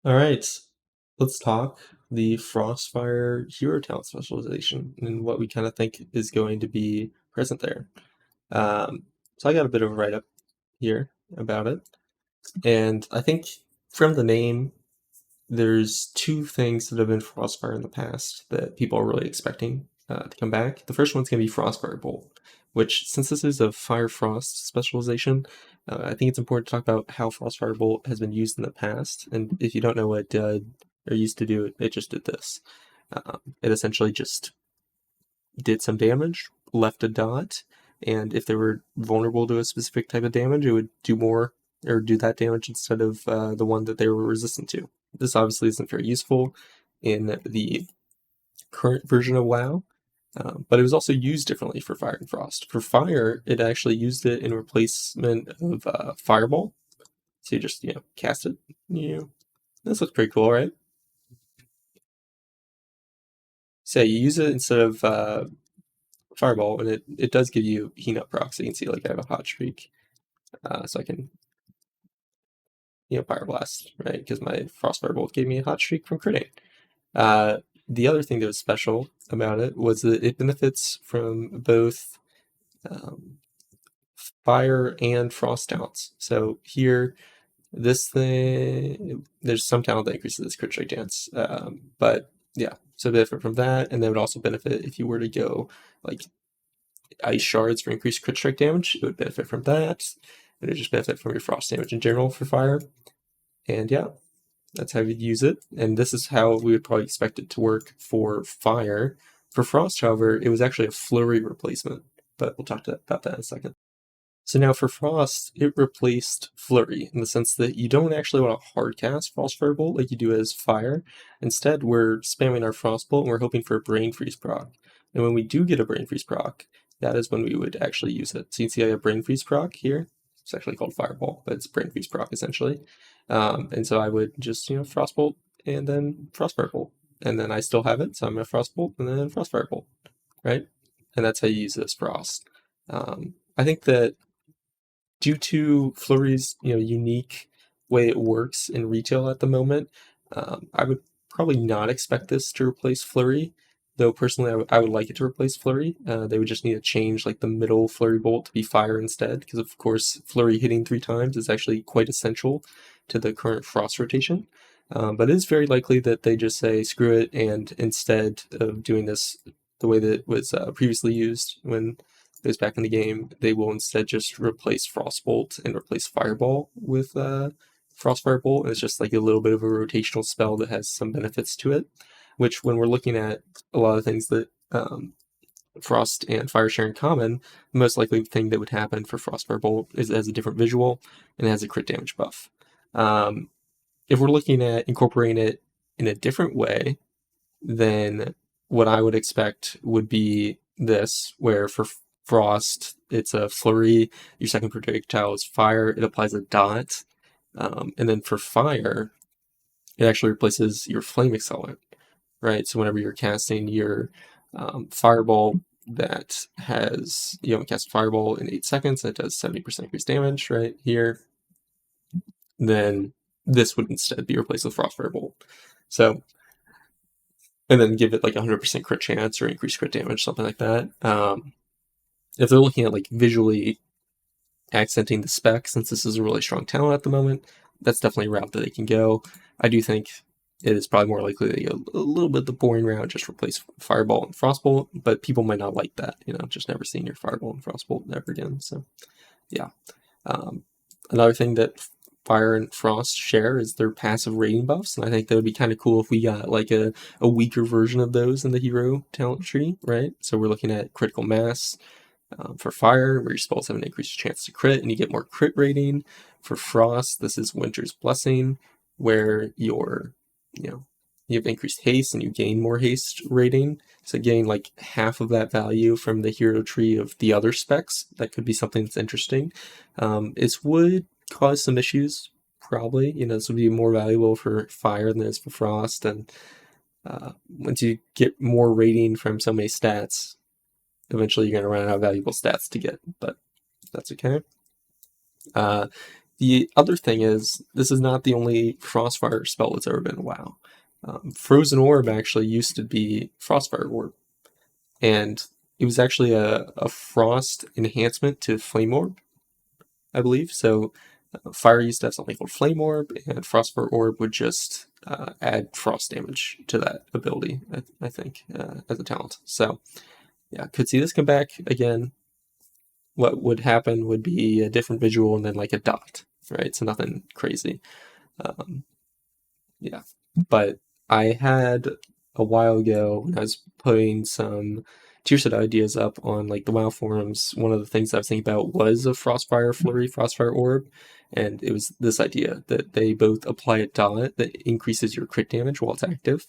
All right, let's talk the Frostfire hero talent specialization and what we kind of think is going to be present there. Um, so I got a bit of a write-up here about it, and I think from the name, there's two things that have been Frostfire in the past that people are really expecting to come back. The first one's going to be Frostfire Bolt, which, since this is a Fire Frost specialization, I think it's important to talk about how Frostfire Bolt has been used in the past. And if you don't know what it did or used to do, it just did this. It essentially just did some damage, left a dot, and if they were vulnerable to a specific type of damage, it would do more or do that damage instead of the one that they were resistant to. This obviously isn't very useful in the current version of WoW, but it was also used differently for Fire and Frost. For Fire, it actually used it in replacement of Fireball. So you just, cast it. This looks pretty cool, right? So you use it instead of Fireball, and it does give you heat up procs. So you can see, like, I have a hot streak, so I can, Fire Blast, right? Because my Frostfire Bolt gave me a hot streak from critting. Uh, the other thing that was special about it was that it benefits from both um, fire and frost talents. So here, this thing, there's some talent that increases this crit strike dance, but yeah, so benefit from that, and then would also benefit if you were to go like ice shards for increased crit strike damage. It would benefit from that, and it would just benefit from your frost damage in general for fire. And yeah, that's how you'd use it. And this is how we would probably expect it to work for fire. For frost, however, it was actually a flurry replacement, but we'll talk about that in a second. So now for Frost, it replaced Flurry in the sense that you don't actually want to hardcast Frostfire Bolt like you do as Fire. Instead, we're spamming our Frostbolt and we're hoping for a Brain Freeze proc. And when we do get a Brain Freeze proc, that is when we would actually use it. So you can see I have Brain Freeze proc here. It's actually called Fireball, but it's Brain Freeze proc essentially. And so I would just, Frostbolt and then Frostfire Bolt. And then I still have it, so I'm a Frostbolt and then Frostfire Bolt, right? And that's how you use this Frost. I think that due to Flurry's unique way it works in retail at the moment, I would probably not expect this to replace Flurry. Though personally, I would like it to replace Flurry. They would just need to change like the middle Flurry Bolt to be Fire instead, because of course Flurry hitting 3 times is actually quite essential to the current Frost rotation. But it is very likely that they just say screw it, and instead of doing this the way that it was previously used when goes back in the game, they will instead just replace Frostbolt and replace Fireball with Frostfire Bolt. And it's just like a little bit of a rotational spell that has some benefits to it, which when we're looking at a lot of things that Frost and Fire share in common, the most likely thing that would happen for Frostfire Bolt is it has a different visual and it has a crit damage buff. If we're looking at incorporating it in a different way, then what I would expect would be this, where for Frost, it's a flurry, your second projectile is fire, it applies a dot, and then for fire, it actually replaces your flame accelerant, right? So whenever you're casting your fireball that has, cast fireball in 8 seconds, that does 70% increased damage right here, then this would instead be replaced with Frostfire Bolt. So and then give it like 100% crit chance or increased crit damage, something like that. If they're looking at like visually accenting the spec, since this is a really strong talent at the moment, that's definitely a route that they can go. I do think it is probably more likely to go a little bit the boring route, just replace Fireball and Frostbolt, but people might not like that, just never seeing your Fireball and Frostbolt ever again. So, yeah. Another thing that Fire and Frost share is their passive rating buffs, and I think that would be kind of cool if we got like a weaker version of those in the hero talent tree, right? So we're looking at critical mass for Fire, where your spells have an increased chance to crit and you get more crit rating. For Frost, this is Winter's Blessing, where you have increased haste and you gain more haste rating. So getting like half of that value from the hero tree of the other specs, that could be something that's interesting. It would cause some issues, probably. This would be more valuable for Fire than it is for Frost. And once you get more rating from so many stats, eventually you're going to run out of valuable stats to get, but that's okay. The other thing is, this is not the only Frostfire spell that's ever been in WoW. Frozen Orb actually used to be Frostfire Orb, and it was actually a frost enhancement to Flame Orb, I believe. So Fire used to have something called Flame Orb, and Frostfire Orb would just add frost damage to that ability, I think, as a talent. So yeah, could see this come back again. What would happen would be a different visual and then like a dot, right? So nothing crazy. Um, yeah, but I had a while ago when I was putting some tier set ideas up on like the WoW forums. One of the things I was thinking about was a Frostfire Flurry, Frostfire Orb, and it was this idea that they both apply a dot that increases your crit damage while it's active.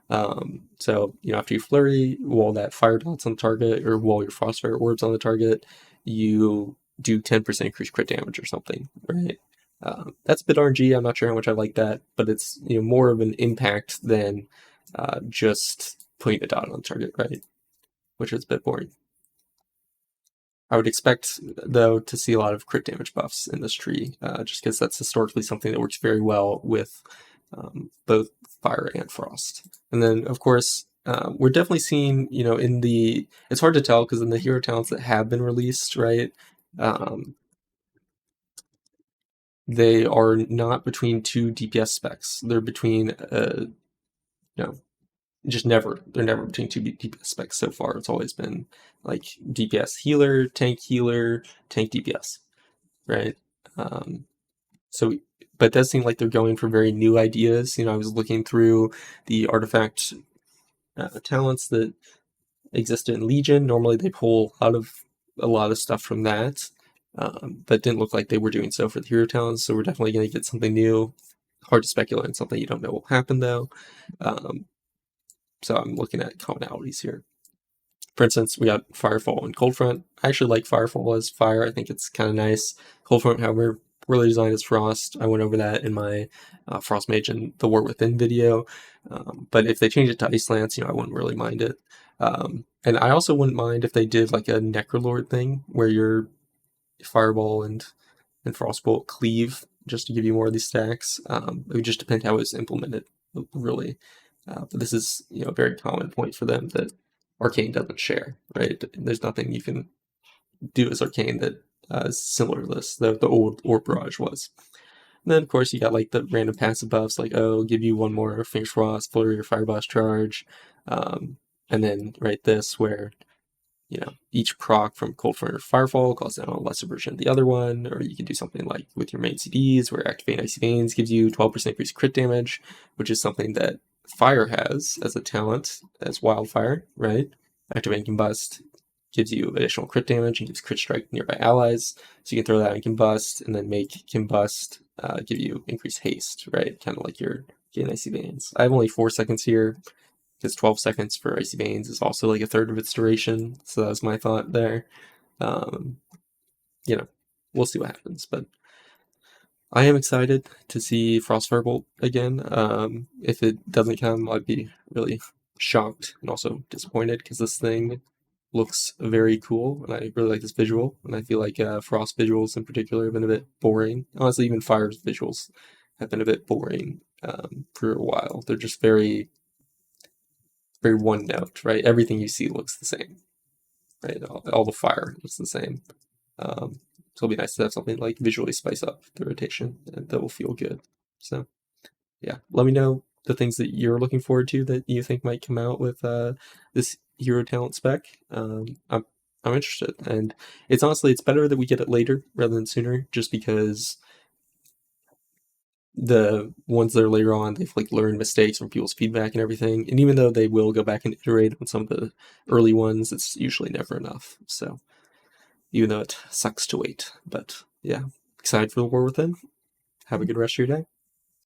So after you flurry, while that fire dot's on the target, or while your Frostfire Orb's on the target, you do 10% increased crit damage or something, right? That's a bit RNG. I'm not sure how much I like that, but it's more of an impact than just putting a dot on the target, right? Which is a bit boring. I would expect, though, to see a lot of crit damage buffs in this tree, just because that's historically something that works very well with both fire and frost. And then, of course, we're definitely seeing, in the... It's hard to tell, because in the hero talents that have been released, right, they are not between two DPS specs. They're between, just never. They're never between two DPS specs so far. It's always been like DPS healer, tank DPS, right? So, but it does seem like they're going for very new ideas. I was looking through the artifact talents that existed in Legion. Normally they pull out of a lot of stuff from that, but didn't look like they were doing so for the hero talents. So we're definitely going to get something new. Hard to speculate on something you don't know will happen, though. So I'm looking at commonalities here. For instance, we got Firefall and Coldfront. I actually like Firefall as fire. I think it's kind of nice. Coldfront, however, really designed as frost. I went over that in my Frost Mage and the War Within video. But if they change it to Ice Lance, I wouldn't really mind it. And I also wouldn't mind if they did like a Necrolord thing where your Fireball and Frostbolt cleave just to give you more of these stacks. It would just depend how it's implemented, really. But this is a very common point for them that Arcane doesn't share, right? There's nothing you can do as Arcane that is similar to this, the old Orb Barrage was. And then, of course, you got like the random passive buffs, like, give you one more Fierce Frost, Flurry, or Fire Blast charge. And then, right, this, where, each proc from Coldfront or Firefall calls down a lesser version of the other one, or you can do something like with your main CDs, where Activate Icy Veins gives you 12% increased crit damage, which is something that Fire has as a talent, as Wildfire, right? Activate Combust gives you additional crit damage and gives crit strike nearby allies, so you can throw that in Combust, and then make Combust give you increased haste, right? Kind of like your Icy Veins. I have only 4 seconds here, because 12 seconds for Icy Veins is also like a third of its duration, so that was my thought there. We'll see what happens, but I am excited to see Frostfire Bolt again. If it doesn't come, I'd be really shocked and also disappointed, because this thing looks very cool, and I really like this visual, and I feel like Frost visuals in particular have been a bit boring. Honestly, even Fire's visuals have been a bit boring for a while. They're just very, very one note, right? Everything you see looks the same, right? All the fire looks the same. So it'll be nice to have something like visually spice up the rotation, and that will feel good. So yeah, let me know the things that you're looking forward to that you think might come out with this hero talent spec. I'm interested, and it's better that we get it later rather than sooner, just because the ones that are later on, they've like learned mistakes from people's feedback and everything, and even though they will go back and iterate on some of the early ones, it's usually never enough. So even though it sucks to wait, but yeah, excited for the War Within. Have a good rest of your day.